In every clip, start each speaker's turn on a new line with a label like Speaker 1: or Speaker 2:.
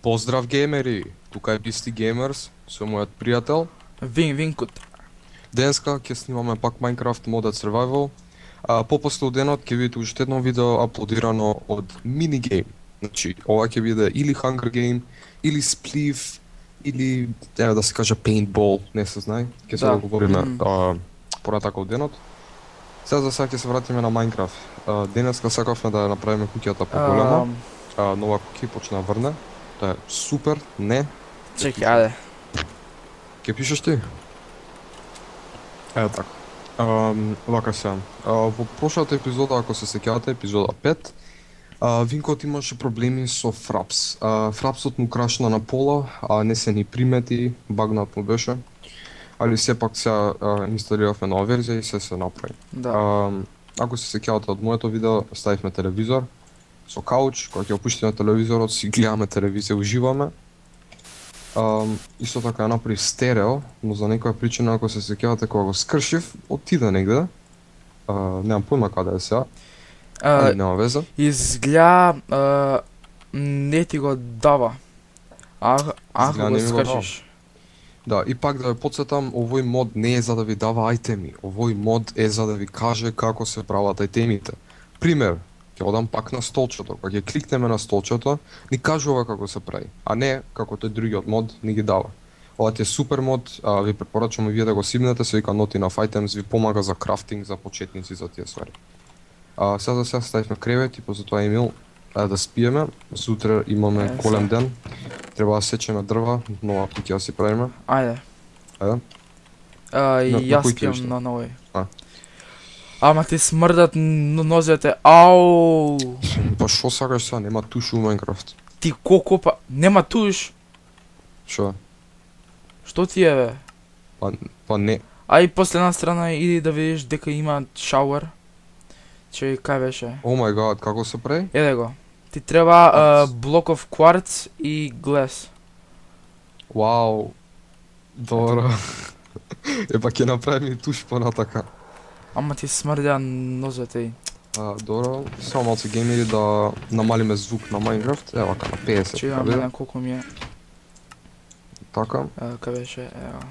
Speaker 1: Поздрав геймери, тука е Beastie Gamers со мојот пријател.
Speaker 2: Винкут.
Speaker 1: Денеска ќе снимаме пак Minecraft Modded Survival. Попосле од денот ќе видите уште едно видео аплодирано од минигейм. Значи, ова ќе биде или Hunger Game, или Spliff, или еве да се каже Paintball, не се знае. Ќе се договориме понатака од денот. Сега за сега ќе се вратиме на Minecraft. Денеска сакавме да ја направиме куќата поголема. Нова куќа почна да врне. Тоа е супер, не.
Speaker 2: Чекай, ајде.
Speaker 1: Ке пишеш ти? Ево така. Вака сега. Во прошлата епизода, ако се сеќавате, епизода 5, Винкот имаше проблеми со Фрапс. Фрапсот му крашна на пола, не се ни примети, багнат му беше. Али сепак сега инсталиравме нова верзија и се направи.
Speaker 2: Да.
Speaker 1: Ако се сеќавате од моето видео, ставивме телевизор со кауч, кога ќе опуштиме телевизорот, си гледаме телевизија, уживаме. Исто така ја направив стерео, но за некоја причина, ако се сеќавате кога го скршив, отиде негде. Немам појма каде е сега, али нема веза.
Speaker 2: Изгледа не ти го дава. Ако
Speaker 1: Изгледа
Speaker 2: го
Speaker 1: не ми го дава.
Speaker 2: скажеш.
Speaker 1: Да, и пак да ве потсетам, овој мод не е за да ви дава ајтеми, овој мод е за да ви каже како се прават ајтемите. Пример, ќе одам пак на столчето, кога ќе кликнеме на столчето, ни кажува како се прави, а не како тој другиот мод ни ги дава. Ова ти е супер мод, ви препорачувам и вие да го симнете, се вика Not Enough Items, ви помага за крафтинг, за почетници, за тие ствари. Сега за сега ставивме кревет и после тоа Емил да спиеме, сутре имаме голем ден, треба да сечеме дрва, нова куќа да си правиме.
Speaker 2: Ајде.
Speaker 1: Ајде.
Speaker 2: И
Speaker 1: На
Speaker 2: јас
Speaker 1: кој ќе
Speaker 2: пијам
Speaker 1: уште?
Speaker 2: на новој.
Speaker 1: А.
Speaker 2: Ама ти смрдат нозете. Ау!
Speaker 1: Па шо сакаш сега, нема туш у Minecraft.
Speaker 2: Ти колку па нема туш.
Speaker 1: Шо?
Speaker 2: Што ти е бе?
Speaker 1: Па не.
Speaker 2: А и после една страна иди да видиш дека има шауер. Че кај беше?
Speaker 1: О мај гад, како се прави?
Speaker 2: Еде го. Ти треба блок of quartz и глас.
Speaker 1: Вау. Добро. Епа ќе направиме и туш понатака.
Speaker 2: Ама ти смрдеа нозете и.
Speaker 1: Добро, само малце геймери да намалиме звук на Minecraft. Ева вака на 50.
Speaker 2: Че имам мене колку ми е.
Speaker 1: Така.
Speaker 2: Кај беше? Ево.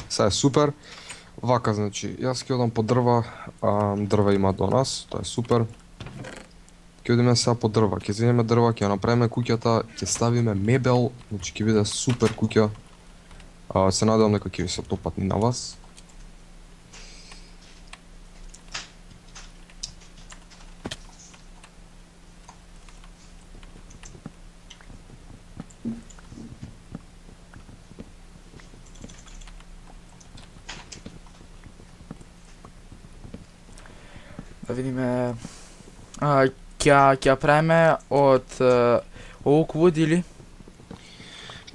Speaker 1: Сега е супер. Вака, значи, јас ќе одам по дрва, дрва има до нас, тоа е супер. Ќе одиме сега по дрва, ќе земеме дрва, ќе ја направиме куќата, ќе ставиме мебел, значи ќе биде супер куќа. Се надевам дека ќе ви се топат и на вас.
Speaker 2: Да видиме. Ќе ја правиме од oakwood или?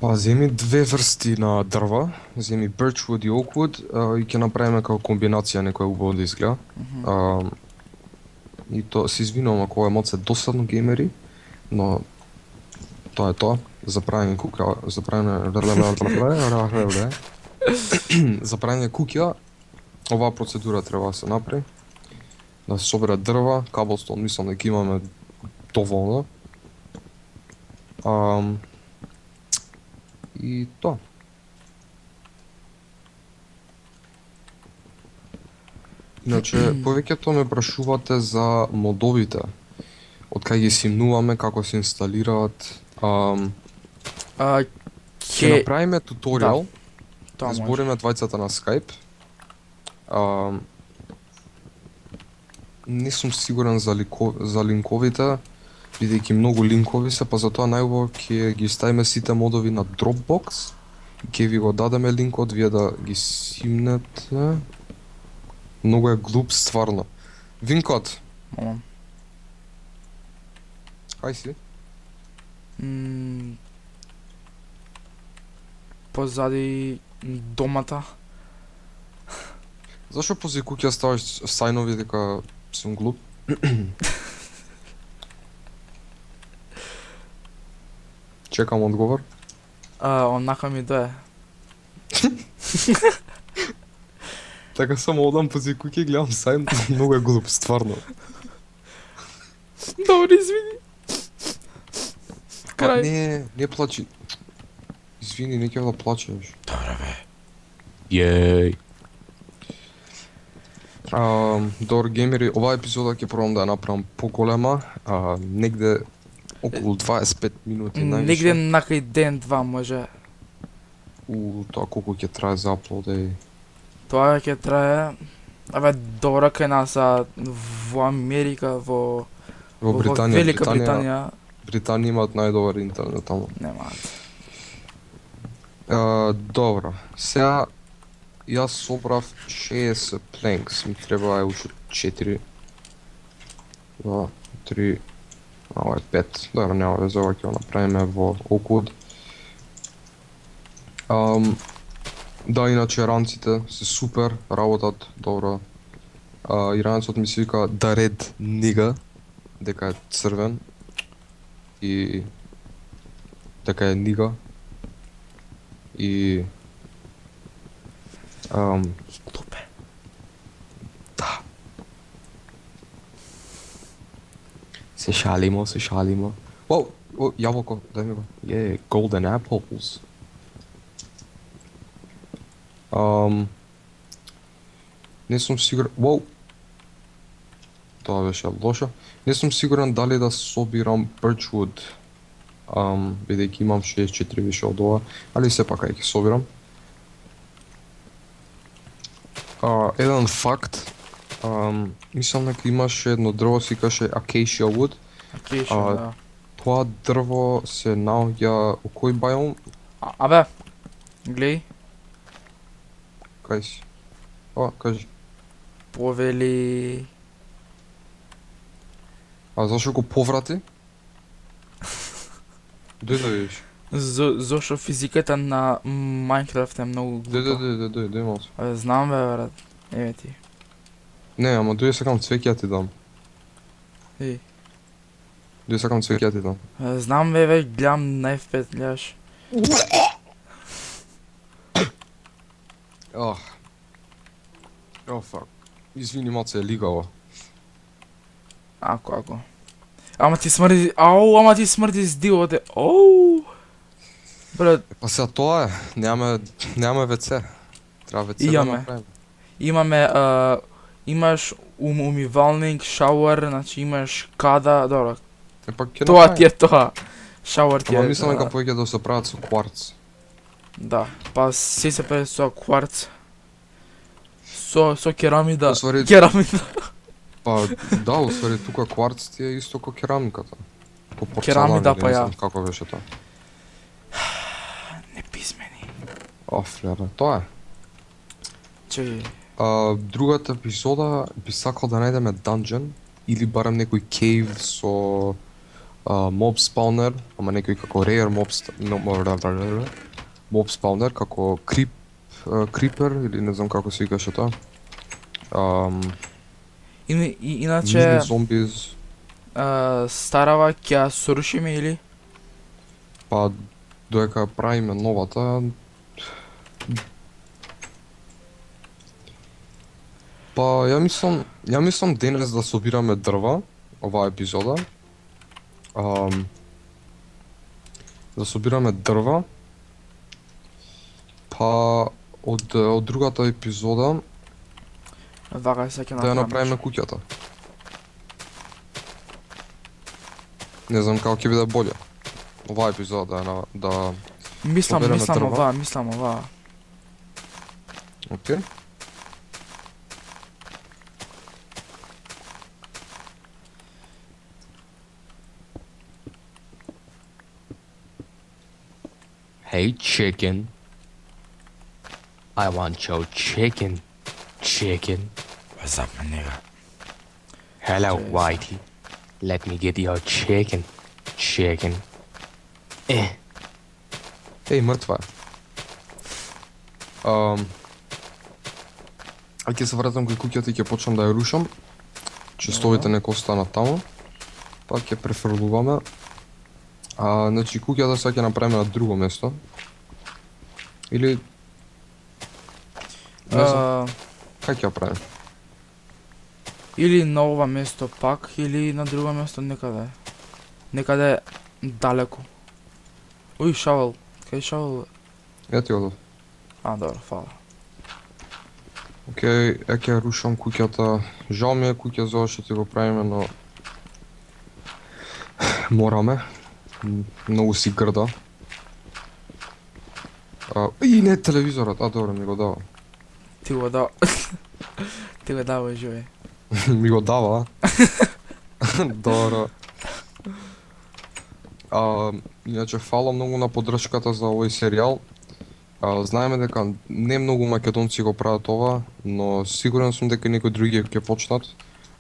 Speaker 1: Па, земи две врсти на дрва, земи birchwood и oakwood и ќе направиме како комбинација некоја убаво да изгледа. И тоа се извинувам ако е малце досадно геймери, но тоа е тоа. За правење куќа, за правење за правење куќа, оваа процедура треба да се направи. Да се собере дрва, каблстон мислам дека имаме доволно. И тоа. Иначе, повеќето ме прашувате за модовите. Од кај ги симнуваме, како се инсталираат. Ќе
Speaker 2: Ќе
Speaker 1: направиме туторијал,
Speaker 2: тоа може.
Speaker 1: збориме двајцата на Skype. Не сум сигурен за линковите, бидејќи многу линкови се, па затоа најубаво ќе ги ставиме сите модови на Dropbox. Ќе ви го дадеме линкот, вие да ги симнете. Многу е глуп стварно. Винкот,
Speaker 2: Мама.
Speaker 1: ај си.
Speaker 2: Позади домата.
Speaker 1: Зашо пози куќа ставаш сајнови дека сум глуп? Чекам одговор.
Speaker 2: Онака ми дое.
Speaker 1: Така само одам пози куќа и гледам сајн, многу е глуп, стварно.
Speaker 2: Добро, извини. Крај.
Speaker 1: Не плачи. Извини, не ќе да плачеш.
Speaker 2: Добре бе.
Speaker 1: Јеј. Добро геймери, оваа епизода ќе пробам да ја направам поголема, негде околу 25 минути
Speaker 2: Негде
Speaker 1: највише.
Speaker 2: накај ден-два може.
Speaker 1: Тоа колку ќе трае за аплод е.
Speaker 2: Тоа ќе трае. Абе, добро кај нас во Америка, во
Speaker 1: Во Британија,
Speaker 2: Велика Британија
Speaker 1: Британија имаат најдобар интернет таму.
Speaker 2: немаат.
Speaker 1: Добро. Сега јас собрав 60 planks, ми треба уште 4. 2, 3, ова е 5. Добро, нема везе, ова ќе го направиме во Oakwood. Да, иначе ранците се супер, работат добро. И ранецот ми се вика The Red Nigga, дека е црвен. И дека е нига. И
Speaker 2: Лупе.
Speaker 1: да. Се шалимо, се шалимо. О, јаболко, дај ми го. Golden apples. Не сум сигурен. Воу. Тоа беше лошо. Не сум сигурен дали да собирам birchwood. Бидејќи имам 64 више од ова, али сепак ај ќе собирам. Еден факт. Мислам дека имаше едно дрво се викаше acacia wood.
Speaker 2: Акејшн, да.
Speaker 1: Тоа дрво се наоѓа у кој бајом?
Speaker 2: Абе, глеј,
Speaker 1: Кај си? Кажи.
Speaker 2: повели...
Speaker 1: Зашо го поврати? Дој да видиш.
Speaker 2: Зошо физиката на Майнкрафт е многу глупа.
Speaker 1: Дој малку.
Speaker 2: Абе, знам бе, брат. Еве ти.
Speaker 1: Не, ама дој сакам цвеќе ти дам.
Speaker 2: Еј.
Speaker 1: Дој сакам цвеќе ти дам.
Speaker 2: Абе, знам бе, гледам на F5, гледаш.
Speaker 1: Фак. Извини, малце е лигаво.
Speaker 2: Ако. Ама ти смрди, ама ти смрди с дивоте. Оу. Брат,
Speaker 1: Па сега тоа е, немаме WC. Треба WC да
Speaker 2: Имаме.
Speaker 1: направиме.
Speaker 2: имаме, имаш умивалник, шауер, значи имаш када, добро.
Speaker 1: Пак ќе
Speaker 2: Тоа
Speaker 1: направиме.
Speaker 2: ти е тоа. Шауер ти е.
Speaker 1: Ама мислам дека повеќе да се прават со кварц.
Speaker 2: Да, па се прави со кварц. Со керамида.
Speaker 1: Освари-
Speaker 2: Керамида.
Speaker 1: Па да, усвари тука кварц ти е исто ко керамиката. Ко порцелан,
Speaker 2: Керамида,
Speaker 1: или
Speaker 2: па
Speaker 1: не
Speaker 2: ја.
Speaker 1: знам како беше тоа.
Speaker 2: Неписмени.
Speaker 1: Леле, тоа е.
Speaker 2: Чеј,
Speaker 1: Другата епизода би сакал да најдеме dungeon или барем некој cave со mob spawner, ама некој како rare mob spawner како creeper или не знам како се викаше тоа.
Speaker 2: иначе,
Speaker 1: Мини зомбиз,
Speaker 2: старава ќе ја срушиме или?
Speaker 1: па додека правиме новата. Па ја мислам денес да собираме дрва, оваа епизода. Да собираме дрва. Па од другата епизода
Speaker 2: Вака се ќе
Speaker 1: да ја
Speaker 2: направиме.
Speaker 1: направиме куќата. Не знам како ќе биде боле. Оваа епизода да
Speaker 2: Мислам
Speaker 1: собереме дрва.
Speaker 2: оваа.
Speaker 1: Окей. Hey chicken. I want your chicken. Chicken.
Speaker 2: What's up, my nigga?
Speaker 1: Hello,
Speaker 2: Jeez.
Speaker 1: Whitey. Let me get your chicken. Chicken. Ей, мртва е. А ќе се вратам кај куќата и ќе почнам да ја рушам. Честовите нека останат таму. Па ќе префрлуваме. Значи куќата сега ќе направиме на друго место. Или не знам, кај ќе ја правиме?
Speaker 2: Или на ова место пак, или на друго место некаде. Некаде далеко. Уј, шавал. Кај шавал?
Speaker 1: Ја ти одов.
Speaker 2: А, добро, фала.
Speaker 1: Океј, ќе рушам куќата. Жал ми е куќа за ова што ти го правиме, но мораме. Многу си грда. И не телевизорот, добро ми го дава.
Speaker 2: Ти го дава. Ти го дава, живе.
Speaker 1: Ми го дава. Добро. Иначе фала многу на поддршката за овој серијал. Знаеме дека не многу македонци го прават ова, но сигурен сум дека некои други ќе почнат.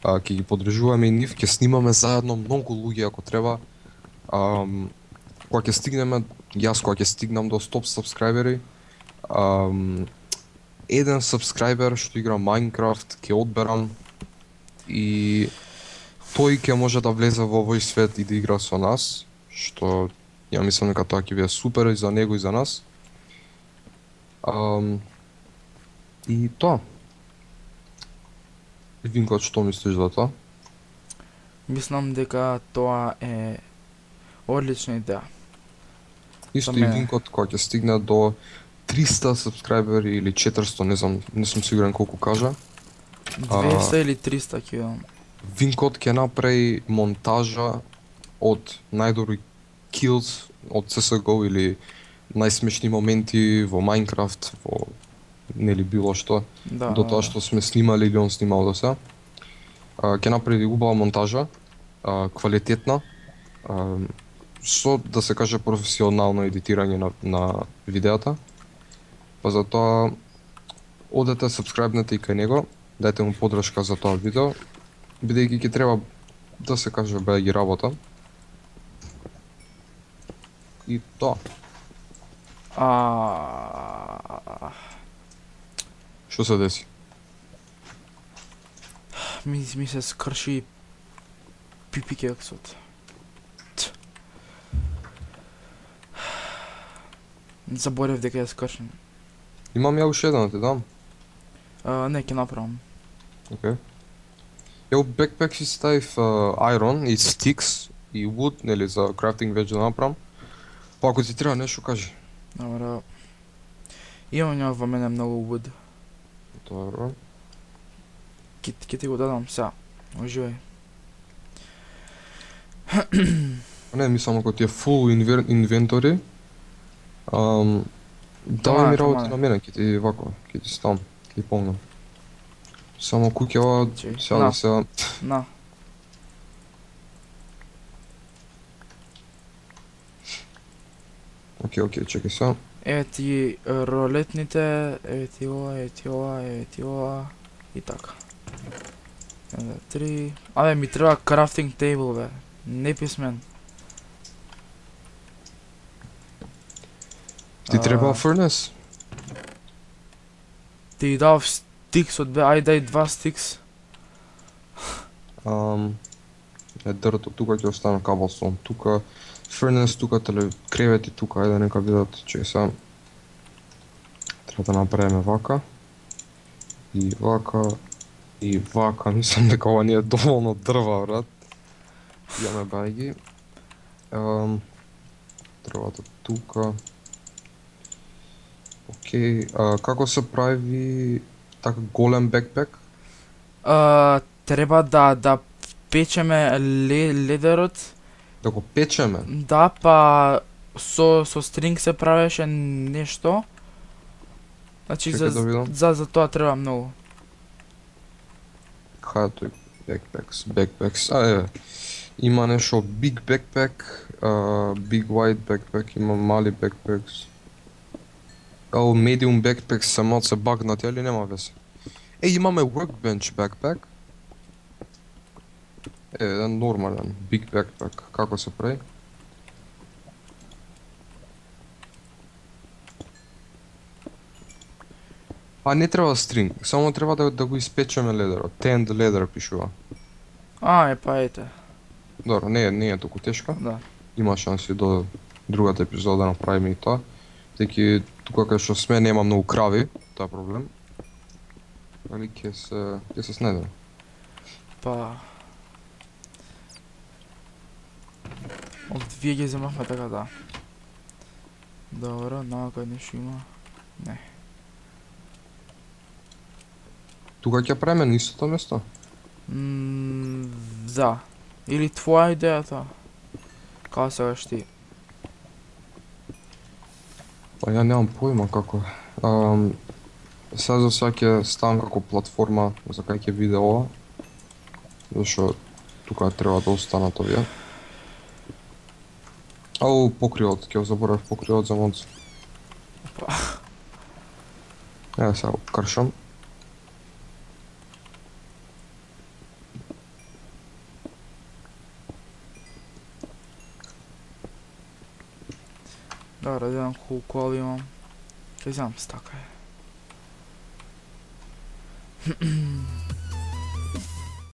Speaker 1: Ќе ги поддржуваме и нив, ќе снимаме заедно многу луѓе ако треба. Кога ќе стигнеме, јас кога ќе стигнам до 100 сабскрајбери, еден сабскрајбер што игра Minecraft ќе одберам и тој ќе може да влезе во овој свет и да игра со нас, што ја мислам дека тоа ќе биде супер и за него и за нас. И тоа. Винкот, што мислиш за тоа?
Speaker 2: Мислам дека тоа е одлична идеја.
Speaker 1: Исто
Speaker 2: За
Speaker 1: и
Speaker 2: мене.
Speaker 1: Винкот кога ќе стигне до 300 сабскрајбери или 400, не знам, не сум сигурен колку кажа.
Speaker 2: 200 или 300 ќе видам.
Speaker 1: Винкот ќе направи монтажа од најдобри kills од CSGO или најсмешни моменти во Minecraft, во нели било што,
Speaker 2: Да,
Speaker 1: до тоа што сме снимали или он снимал до сега. Ќе направи убава монтажа, квалитетна, со да се каже професионално едитирање на видеата. Па затоа одете, сабскрајбнете и кај него, дајте му поддршка за тоа видео, бидејќи ќе треба да се каже бе ги работа. И тоа. Што се деси?
Speaker 2: Ми се скрши пипи кексот. Заборев дека е скршен.
Speaker 1: Имам ја уште еден да ти дам.
Speaker 2: Не, ќе направам.
Speaker 1: Океј. Ја у бекпек си ставив iron и sticks и wood, нели, за крафтинг веќе да направам. Па ако ти треба нешто кажи.
Speaker 2: Добро. Имам во мене многу wood.
Speaker 1: Добро.
Speaker 2: Ќе ти го дадам сега. Уживај.
Speaker 1: Не, мислам ако ти е full inventory, давај ми работи на мене, ќе ти вако, ќе ти ставам, ќе ти помнам. Само куќава, сега да сега...
Speaker 2: На.
Speaker 1: Океј, чекај сега.
Speaker 2: Еве ти ролетните, еве ти ова, еве ти ова, еве ти ова и така. 1, 2, 3. Абе, ми треба крафтинг тейбл, бе. Не писмен.
Speaker 1: Ти треба furnace?
Speaker 2: Ти дав стиксот, бе, ај дај 2 стикс.
Speaker 1: Дрто, тука ќе остана cobblestone, тука furnace, тука кревети, тука, ајде нека видат, че сега треба да направиме вака и вака, мислам дека ова не е доволно дрва, брат. Јаме бајги. Дрвата тука. Океј, како се прави така голем бекпек?
Speaker 2: Треба да печеме ледерот.
Speaker 1: Да го печеме?
Speaker 2: Да, па со стринг се правеше нешто. Значи
Speaker 1: Чекај да видам.
Speaker 2: за тоа треба многу.
Speaker 1: Кај тој backpacks, еве. Има нешто big backpack, big white backpack, има мали backpacks. Medium backpacks се малце се багнати, али нема везе. Имаме workbench backpack. Еден нормален big backpack, како се прави? Не треба стринг, само треба да го испечеме ледерот. Tend leather пишува.
Speaker 2: Па ете.
Speaker 1: Добро, не е толку тешка.
Speaker 2: Да.
Speaker 1: Има шанси до другата епизода да направиме и тоа. Теки тука кај што сме нема многу крави, тоа е проблем. Али ќе се снедеме.
Speaker 2: Па... Од вие ги земавме така да. Dobro, наока нешто има. Не.
Speaker 1: Тука ќе правиме на истото место?
Speaker 2: Да. Или твоја идејата? Као сакаш ти?
Speaker 1: Па ја немам појма како. Сега за сега ќе ставам како платформа за кај ќе биде ова. Зашо тука треба да останат овие. Ау, покривот, ќе го заборав покривот за монц. Ева сега кршам.
Speaker 2: Добро, да видам колку кола имам. Ќе земам стака е.